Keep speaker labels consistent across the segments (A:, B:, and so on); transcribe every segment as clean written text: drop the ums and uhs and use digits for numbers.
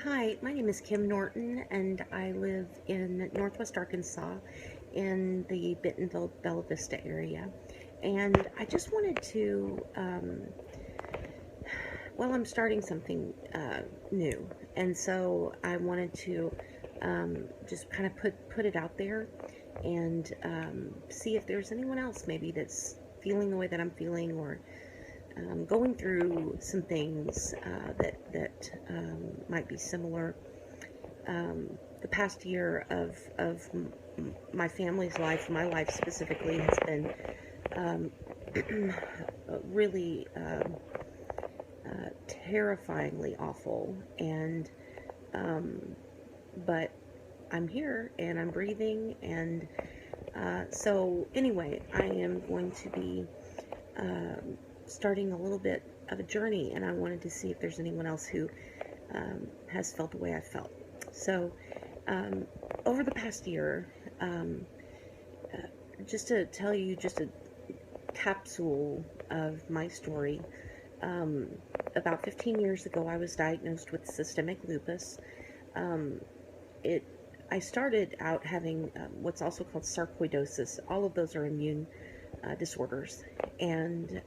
A: Hi, my name is Kim Norton, and I live in Northwest Arkansas in the Bentonville, Bella Vista area. And I just wanted to, I'm starting something new, and so I wanted to just kind of put it out there and see if there's anyone else maybe that's feeling the way that I'm feeling, or going through some things that might be similar. The past year of my family's life, my life specifically, has been um, really terrifyingly awful, and um, but I'm here and I'm breathing, and so anyway, I am going to be starting a little bit of a journey, and I wanted to see if there's anyone else who has felt the way I felt. So, um, over the past year, um, just to tell you just a capsule of my story, um, about 15 years ago, I was diagnosed with systemic lupus. Um, it I started out having what's also called sarcoidosis. All of those are immune disorders, and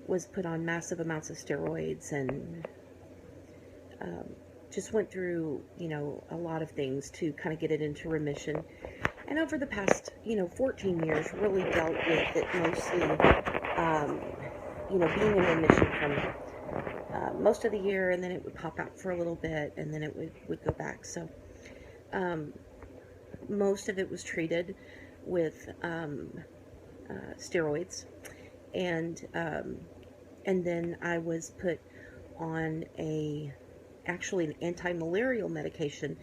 A: was put on massive amounts of steroids, and um, just went through, a lot of things to kind of get it into remission. And over the past, 14 years, really dealt with it mostly, um, being in remission from most of the year, and then it would pop out for a little bit, and then it would go back. So um, most of it was treated with steroids, and then I was put on actually an anti-malarial medication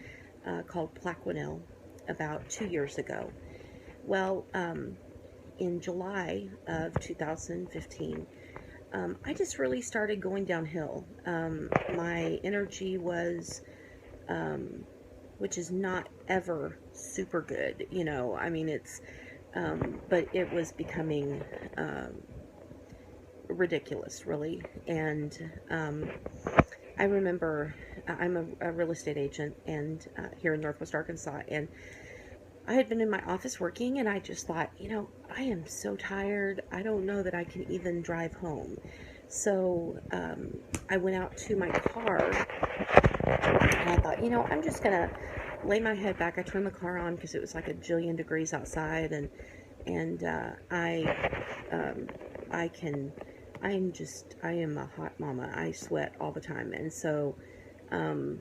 A: called Plaquenil about 2 years ago. Well, in July of 2015, I just really started going downhill. My energy was, um, which is not ever super good, I mean, but it was becoming ridiculous, really. And I remember I'm a real estate agent, and here in Northwest Arkansas, and I had been in my office working, and I just thought, I am so tired. I don't know that I can even drive home. So I went out to my car, and I thought, I'm just gonna lay my head back. I turned the car on because it was like a jillion degrees outside, and um, I can. I am a hot mama. I sweat all the time, and so um,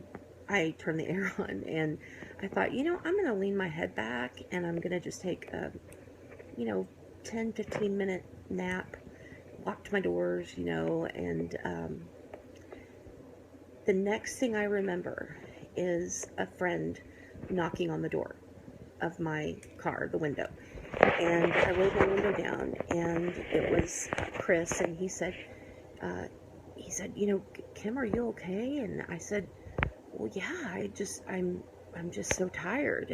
A: I turned the air on, and I thought, I'm going to lean my head back, and I'm going to just take a, you know, 10, 15-minute nap, locked my doors, and the next thing I remember is a friend knocking on the door of my car, the window. And I rolled my window down, and it was Chris, and uh, he said, Kim, are you okay? And I said, well, yeah, I'm just so tired.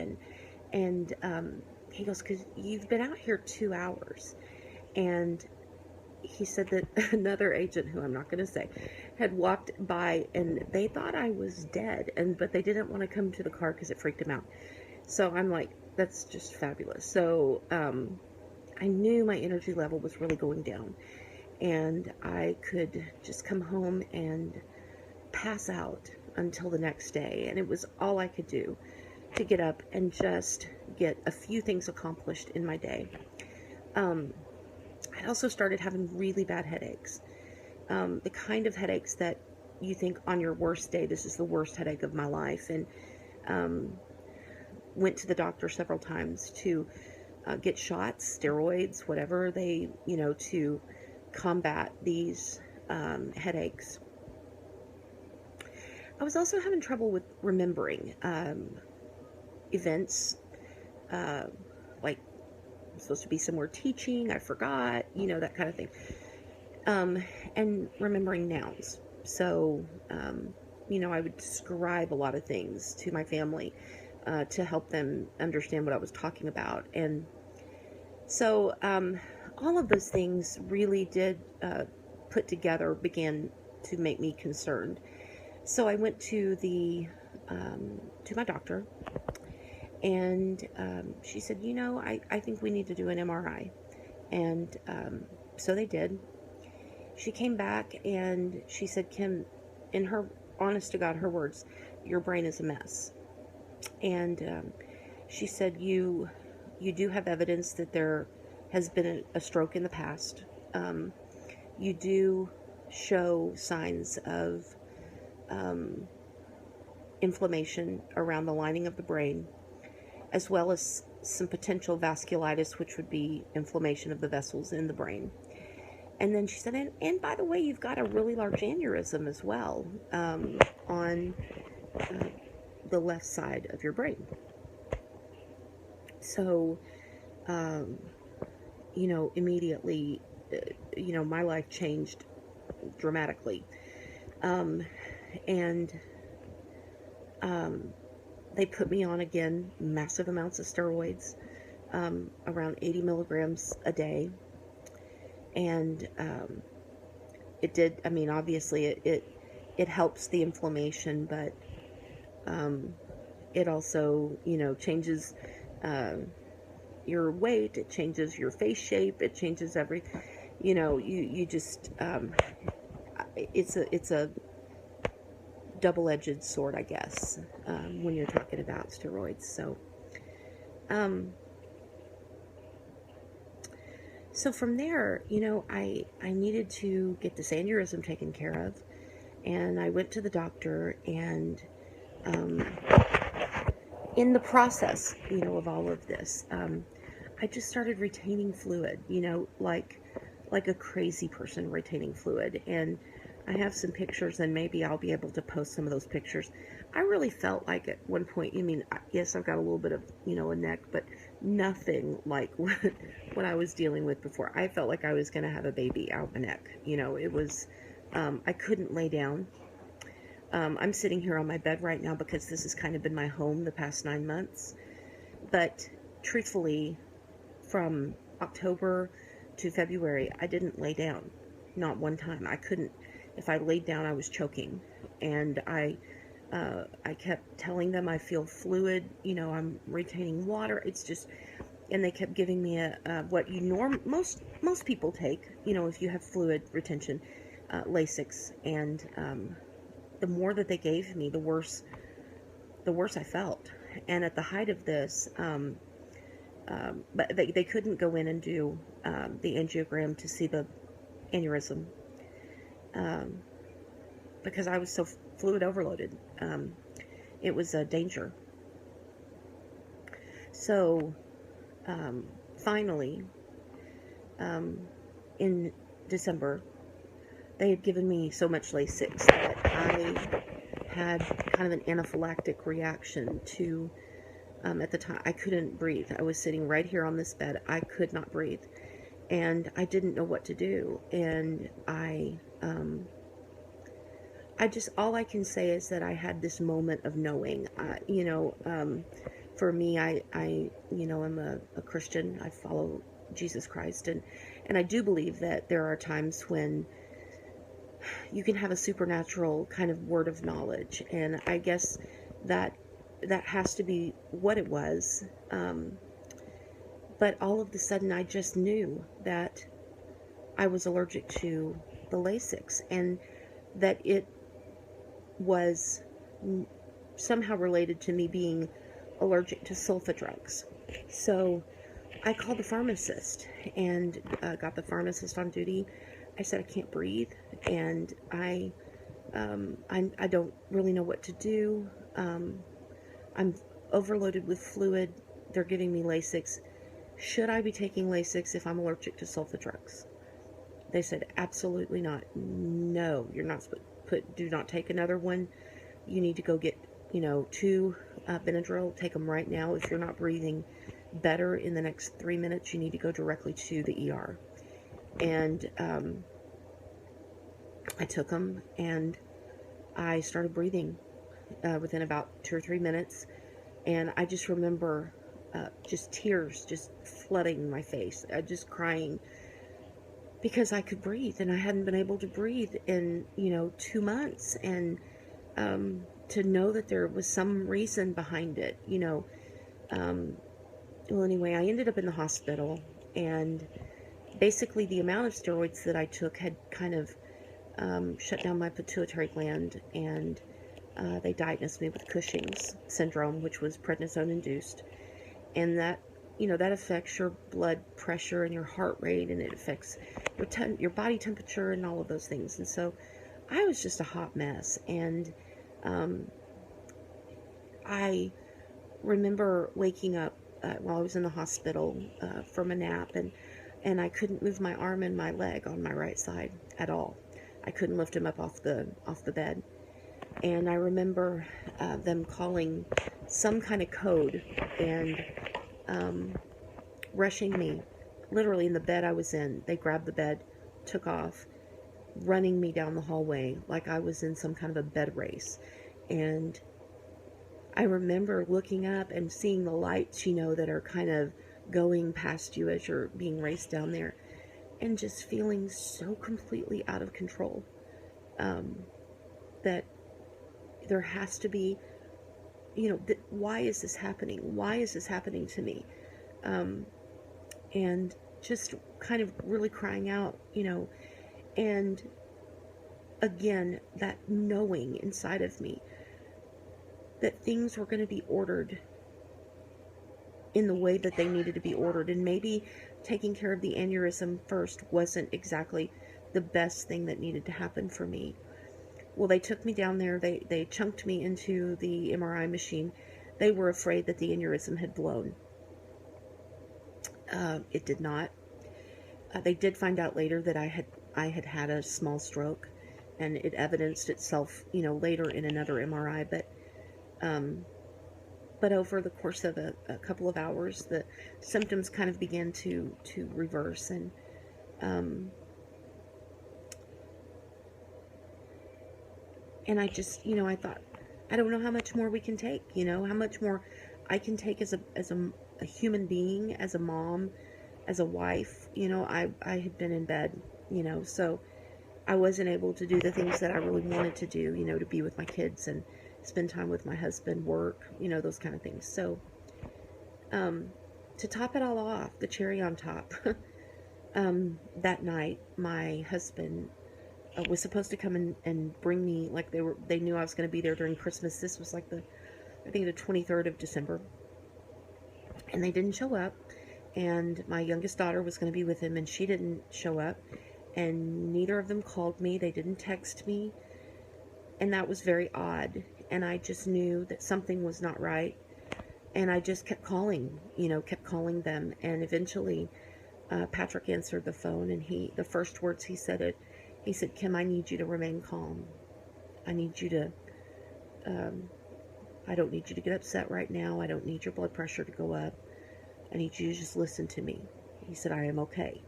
A: And he goes, because you've been out here 2 hours. And he said that another agent, who I'm not going to say, had walked by, and they thought I was dead, but they didn't want to come to the car because it freaked him out. So I'm like, that's just fabulous. So I knew my energy level was really going down, and I could just come home and pass out until the next day. And it was all I could do to get up and just get a few things accomplished in my day. I also started having really bad headaches. The kind of headaches that you think on your worst day, this is the worst headache of my life. And went to the doctor several times to get shots, steroids, whatever they, to combat these headaches. I was also having trouble with remembering events, like I'm supposed to be somewhere teaching, I forgot, that kind of thing. And remembering nouns. So, I would describe a lot of things to my family to help them understand what I was talking about. And so all of those things really did put together began to make me concerned. So I went to to my doctor, and she said, I think we need to do an MRI. And so they did. She came back and she said, Kim, in her, honest to God, her words, your brain is a mess. And she said, you do have evidence that there has been a stroke in the past. You do show signs of inflammation around the lining of the brain, as well as some potential vasculitis, which would be inflammation of the vessels in the brain. And then she said, and by the way, you've got a really large aneurysm as well on the left side of your brain. So, immediately, my life changed dramatically. And they put me on, again, massive amounts of steroids, around 80 milligrams a day. And it did, obviously it helps the inflammation, but it also, changes your weight, it changes your face shape, it changes everything. You just, it's a double-edged sword, I guess, when you're talking about steroids. So from there, I needed to get this aneurysm taken care of, and I went to the doctor, and in the process, of all of this, I just started retaining fluid, like a crazy person retaining fluid. And I have some pictures, and maybe I'll be able to post some of those pictures. I really felt like at one point, yes, I've got a little bit of, a neck, but nothing like what I was dealing with before. I felt like I was going to have a baby out my neck. It was, I couldn't lay down. I'm sitting here on my bed right now because this has kind of been my home the past 9 months. But truthfully, from October to February, I didn't lay down. Not one time. I couldn't. If I laid down, I was choking. And I kept telling them I feel fluid, I'm retaining water. It's just, and they kept giving me what most people take, if you have fluid retention, Lasix. And the more that they gave me, the worse I felt. And at the height of this, but they couldn't go in and do the angiogram to see the aneurysm, because I was so fluid overloaded. It was a danger. So finally, in December, they had given me so much Lasix that I had kind of an anaphylactic reaction to, at the time, I couldn't breathe. I was sitting right here on this bed. I could not breathe. And I didn't know what to do. And all I can say is that I had this moment of knowing. For me, I'm a Christian. I follow Jesus Christ. And I do believe that there are times when you can have a supernatural kind of word of knowledge. And I guess that has to be what it was. But all of a sudden, I just knew that I was allergic to the Lasix, and that it was somehow related to me being allergic to sulfa drugs. So I called the pharmacist and got the pharmacist on duty. I said, I can't breathe, and I don't really know what to do. I'm overloaded with fluid. They're giving me Lasix. Should I be taking Lasix if I'm allergic to sulfa drugs? They said, absolutely not. No, you're not supposed to do not take another one. You need to go get, 2 Benadryl. Take them right now. If you're not breathing better in the next 3 minutes, you need to go directly to the ER. And I took them, and I started breathing within about 2 or 3 minutes. And I just remember just tears just flooding my face, just crying, because I could breathe, and I hadn't been able to breathe in 2 months. And to know that there was some reason behind it, you know. Well, anyway, I ended up in the hospital, and basically the amount of steroids that I took had kind of shut down my pituitary gland, and they diagnosed me with Cushing's syndrome, which was prednisone induced, and that, you know, that affects your blood pressure and your heart rate, and it affects your body temperature and all of those things. And so I was just a hot mess, and I remember waking up while I was in the hospital from a nap, and I couldn't move my arm and my leg on my right side at all. I couldn't lift them up off the bed. And I remember them calling some kind of code and rushing me, literally in the bed I was in. They grabbed the bed, took off, running me down the hallway like I was in some kind of a bed race. And I remember looking up and seeing the lights, you know, that are kind of going past you as you're being raced down there, and just feeling so completely out of control, that there has to be, you know, why is this happening? Why is this happening to me? And just kind of really crying out, you know, and again, that knowing inside of me that things were going to be ordered in the way that they needed to be ordered, and maybe taking care of the aneurysm first wasn't exactly the best thing that needed to happen for me. Well, they took me down there, they chunked me into the MRI machine. They were afraid that the aneurysm had blown. It did not. They did find out later that I had had a small stroke, and it evidenced itself, you know, later in another MRI, but over the course of a couple of hours, the symptoms kind of began to reverse, and I just, you know, I thought, I don't know how much more we can take, you know, how much more I can take as a human being, as a mom, as a wife. You know, I had been in bed, you know, so I wasn't able to do the things that I really wanted to do, you know, to be with my kids and spend time with my husband, work, you know, those kind of things. So, to top it all off, the cherry on top, that night, my husband was supposed to come and bring me, like they knew I was going to be there during Christmas. This was like I think the 23rd of December, and they didn't show up, and my youngest daughter was going to be with him, and she didn't show up, and neither of them called me. They didn't text me, and that was very odd, and I just knew that something was not right, and I just kept calling, you know, kept calling them, and eventually Patrick answered the phone, and the first words he said, Kim, I need you to remain calm. I need you to, I don't need you to get upset right now. I don't need your blood pressure to go up. I need you to just listen to me. He said, I am okay.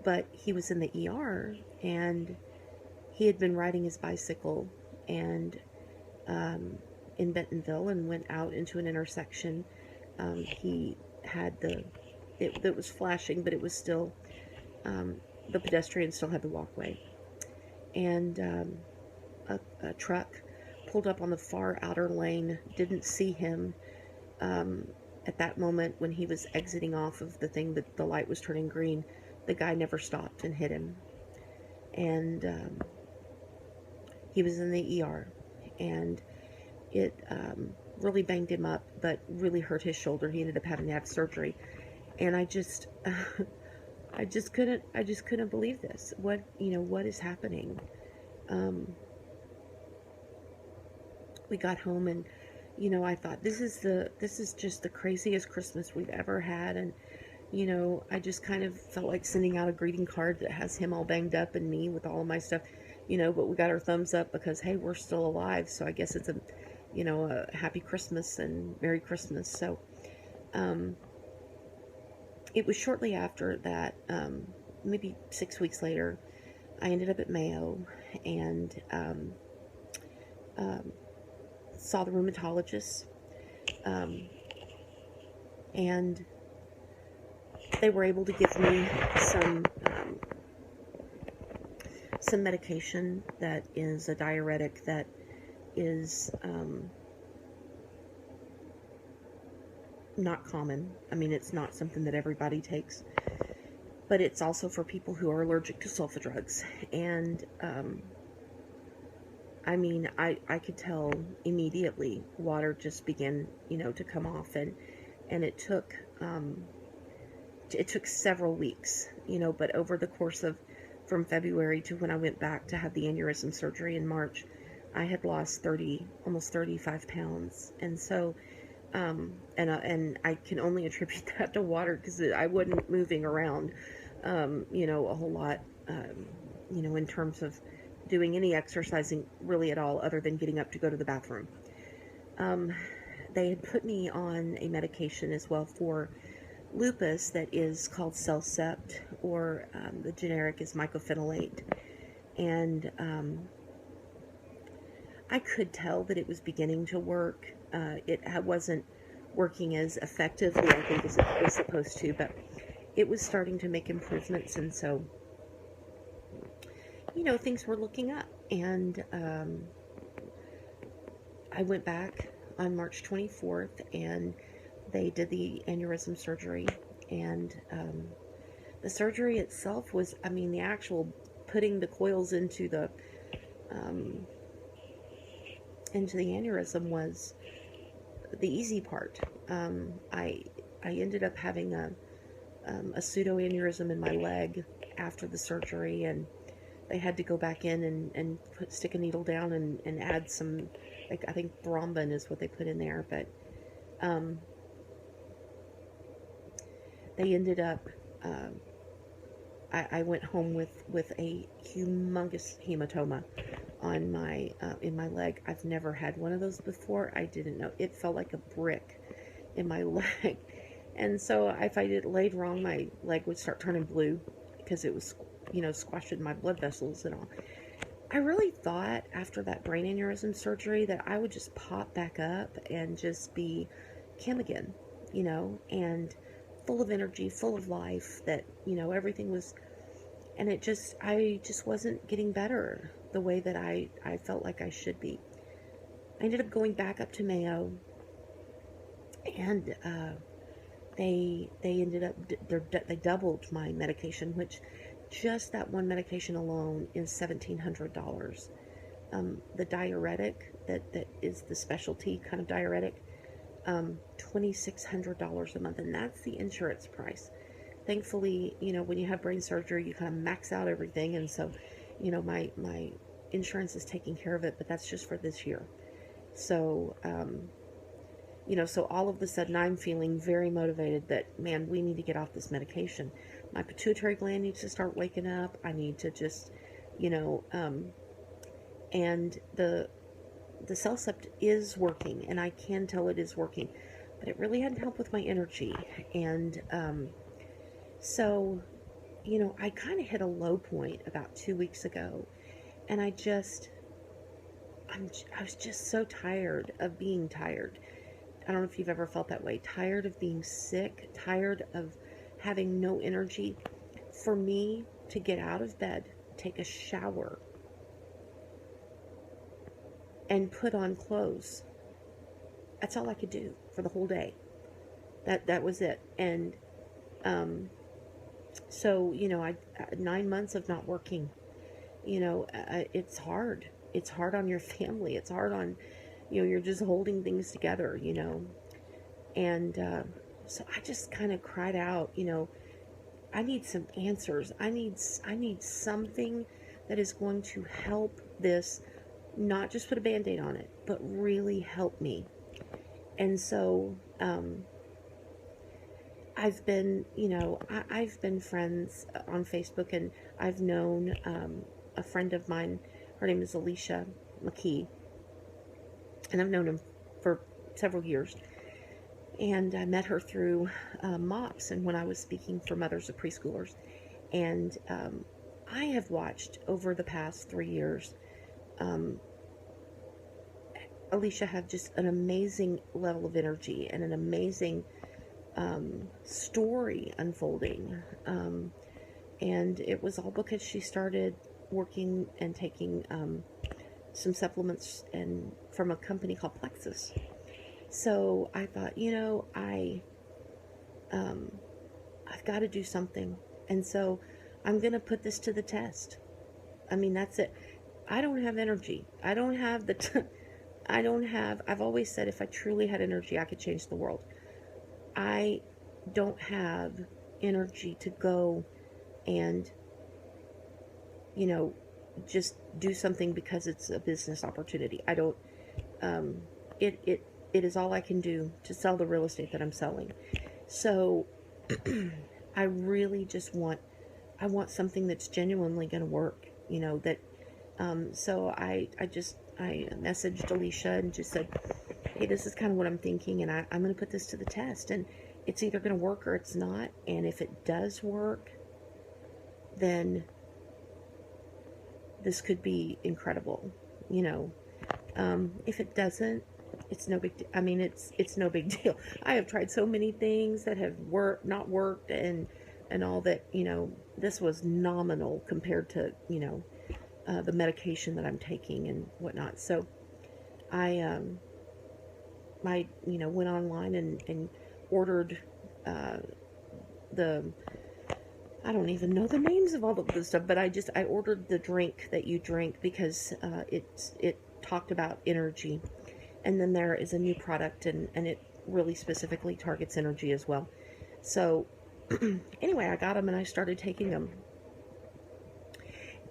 A: But he was in the ER, and he had been riding his bicycle and in Bentonville, and went out into an intersection. He had it was flashing, but it was still, the pedestrian still had the walkway. And a truck pulled up on the far outer lane, didn't see him at that moment when he was exiting off of the thing, that the light was turning green. The guy never stopped and hit him. And he was in the ER, and it really banged him up, but really hurt his shoulder. He ended up having to have surgery. And I just couldn't believe this. What is happening? We got home, and, you know, I thought, this is just the craziest Christmas we've ever had. And, you know, I just kind of felt like sending out a greeting card that has him all banged up and me with all of my stuff, you know, but we got our thumbs up because, hey, we're still alive. So I guess it's a happy Christmas and Merry Christmas. So, it was shortly after that, maybe 6 weeks later, I ended up at Mayo, and saw the rheumatologist, and they were able to give me some some medication that is a diuretic that is not common. I mean, it's not something that everybody takes, but it's also for people who are allergic to sulfa drugs. And I mean, I could tell immediately water just began, to come off, and it took several weeks, but over the course of from February to when I went back to have the aneurysm surgery in March, I had lost almost 35 pounds. And so, and I can only attribute that to water, because I wasn't moving around, a whole lot, in terms of doing any exercising really at all, other than getting up to go to the bathroom. They had put me on a medication as well for lupus that is called Cellcept, or the generic is mycophenolate. And I could tell that it was beginning to work. It wasn't working as effectively, I think, as it was supposed to, but it was starting to make improvements. And so, things were looking up. And I went back on March 24th, and they did the aneurysm surgery. And the surgery itself was, the actual putting the coils into the aneurysm was the easy part. I ended up having a pseudoaneurysm in my leg after the surgery, and they had to go back in and stick a needle down and add some, I think thrombin is what they put in there, but they ended up, I went home with a humongous hematoma on my in my leg. I've never had one of those before. I didn't know. It felt like a brick in my leg. And so if I laid wrong, my leg would start turning blue because it was, squashing my blood vessels and all. I really thought after that brain aneurysm surgery that I would just pop back up and just be Kim again, and full of energy, full of life, that, everything was, and I just wasn't getting better the way that I felt like I should be. I ended up going back up to Mayo, and they ended up, they doubled my medication, which just that one medication alone is $1,700. The diuretic that is the specialty kind of diuretic, $2,600 a month, and that's the insurance price. Thankfully, when you have brain surgery, you kind of max out everything, and so, my insurance is taking care of it, but that's just for this year. So, so all of a sudden I'm feeling very motivated that, man, we need to get off this medication. My pituitary gland needs to start waking up. I need to just, and the Cellcept is working, and I can tell it is working, but it really hadn't helped with my energy. And so, I kind of hit a low point about 2 weeks ago, and I was just so tired of being tired. I don't know if you've ever felt that way. Tired of being sick, tired of having no energy. For me to get out of bed, take a shower, and put on clothes, that's all I could do for the whole day. That was it. And so, 9 months of not working, it's hard. It's hard on your family. It's hard on, you're just holding things together, and so I just kind of cried out, I need some answers. I need something that is going to help this, not just put a Band-Aid on it, but really help me. And so I've been, I've been friends on Facebook, and I've known a friend of mine. Her name is Alicia McKee, and I've known him for several years. And I met her through MOPS, and when I was speaking for mothers of preschoolers. And I have watched over the past 3 years Alicia have just an amazing level of energy and an amazing story unfolding. And it was all because she started working and taking some supplements and from a company called Plexus. So I thought, I've got to do something. And so I'm going to put this to the test. I mean, that's it. I don't have energy. I don't have I've always said if I truly had energy, I could change the world. I don't have energy to go and, just do something because it's a business opportunity. I don't, it is all I can do to sell the real estate that I'm selling. So I really just I want something that's genuinely going to work, that, so I messaged Alicia and just said, hey, this is kind of what I'm thinking, and I'm going to put this to the test, and it's either going to work or it's not, and if it does work, then this could be incredible, if it doesn't, it's no big I mean, it's no big deal. I have tried so many things that have not worked, and all that, this was nominal compared to, the medication that I'm taking and whatnot. So I, went online and ordered, I don't even know the names of all of this stuff, but I ordered the drink that you drink because, it talked about energy. And then there is a new product, and it really specifically targets energy as well. So anyway, I got them and I started taking them.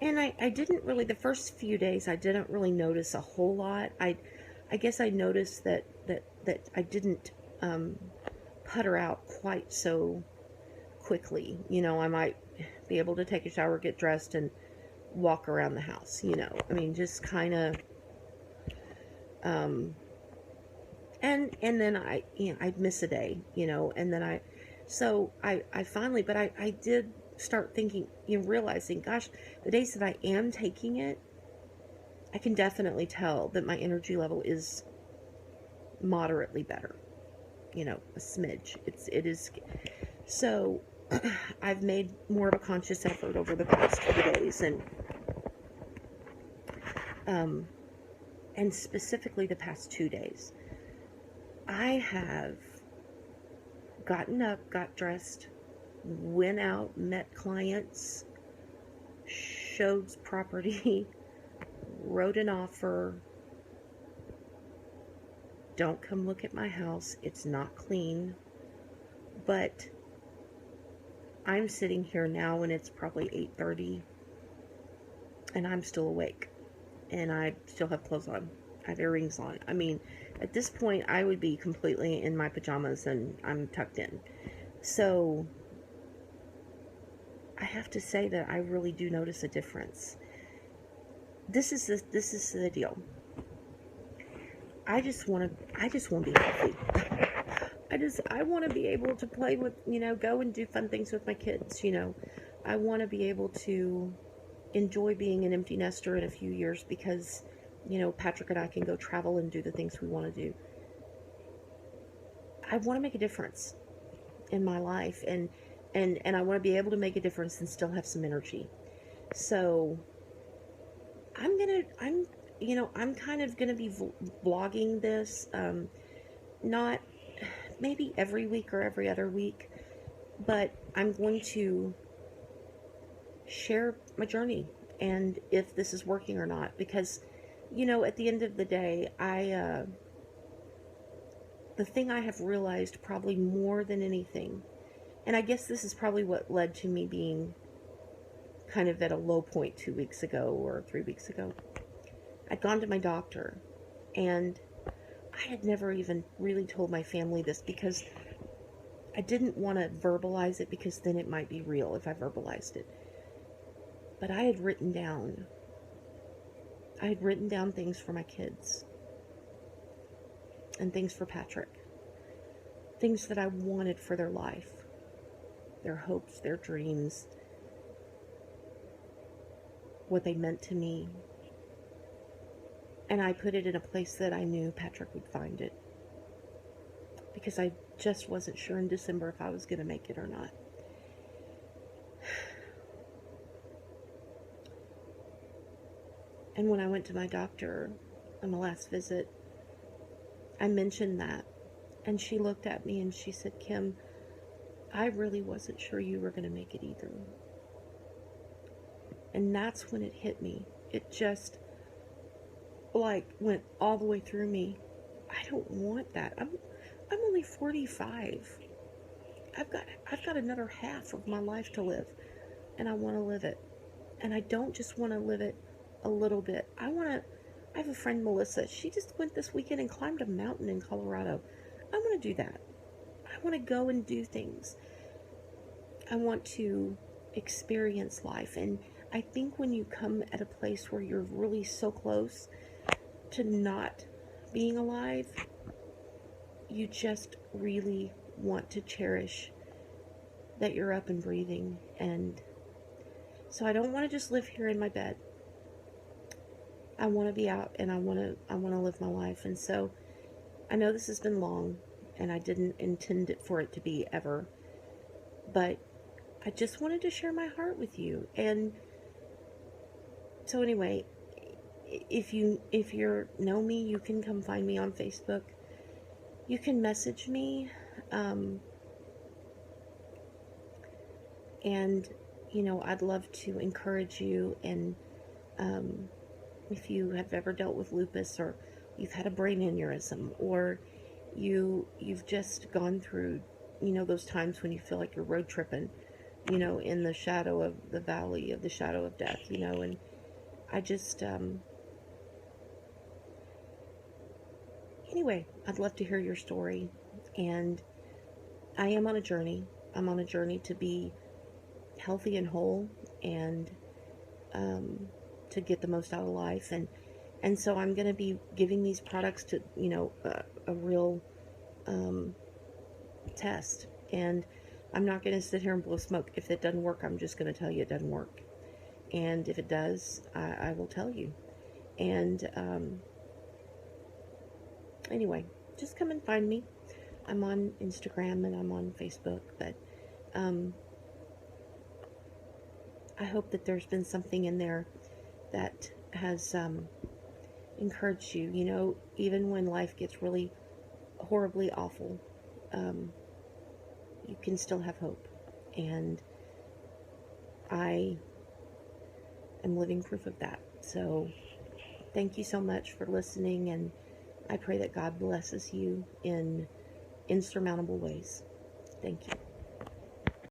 A: And I didn't really, the first few days, I didn't really notice a whole lot. I guess I noticed that I didn't putter out quite so quickly. I might be able to take a shower, get dressed, and walk around the house, I mean, just kind of, and then I'd miss a day, and then I finally, but I did start thinking, realizing, gosh, the days that I am taking it, I can definitely tell that my energy level is moderately better, a smidge. It is. So I've made more of a conscious effort over the past few days, and specifically the past 2 days, I have gotten up, got dressed, went out, met clients, showed property, wrote an offer. Don't come look at my house. It's not clean. But I'm sitting here now and it's probably 8:30 and I'm still awake. And I still have clothes on. I have earrings on. I mean, at this point, I would be completely in my pajamas and I'm tucked in. So I have to say that I really do notice a difference. This is the deal. I just want to be healthy. I want to be able to play with, go and do fun things with my kids, I want to be able to enjoy being an empty nester in a few years because, Patrick and I can go travel and do the things we want to do. I want to make a difference in my life, and I want to be able to make a difference and still have some energy. So I'm kind of gonna be vlogging this, not maybe every week or every other week, but I'm going to share my journey and if this is working or not, because at the end of the day, the thing I have realized probably more than anything, and I guess this is probably what led to me being kind of at a low point 2 weeks ago or 3 weeks ago. I'd gone to my doctor, and I had never even really told my family this because I didn't want to verbalize it because then it might be real if I verbalized it. But I had written down things for my kids and things for Patrick, things that I wanted for their life, their hopes, their dreams, what they meant to me. And I put it in a place that I knew Patrick would find it, because I just wasn't sure in December if I was going to make it or not. And when I went to my doctor on my last visit, I mentioned that. And she looked at me and she said, Kim, I really wasn't sure you were going to make it either. And that's when it hit me. It just like went all the way through me. I don't want that. I'm only 45. I've got another half of my life to live, and I want to live it. And I don't just want to live it a little bit. I have a friend, Melissa. She just went this weekend and climbed a mountain in Colorado. I want to do that. I want to go and do things. I want to experience life. And I think when you come at a place where you're really so close to not being alive, you just really want to cherish that you're up and breathing. And so I don't want to just live here in my bed. I want to be out, and I want to live my life. And so I know this has been long, and I didn't intend it for it to be ever, but I just wanted to share my heart with you. And so anyway, if you know me, you can come find me on Facebook. You can message me, and I'd love to encourage you. And if you have ever dealt with lupus, or you've had a brain aneurysm, or you've just gone through those times when you feel like you're road tripping, in the shadow of the valley of the shadow of death, and I just anyway, I'd love to hear your story. And I am on a journey. I'm on a journey to be healthy and whole, and to get the most out of life. And so I'm going to be giving these products to a real test. And I'm not going to sit here and blow smoke. If it doesn't work, I'm just going to tell you it doesn't work. And if it does, I will tell you. And anyway, just come and find me. I'm on Instagram and I'm on Facebook. But I hope that there's been something in there that has encouraged you. Even when life gets really horribly awful, you can still have hope. And I am living proof of that. So thank you so much for listening, and I pray that God blesses you in insurmountable ways. Thank you.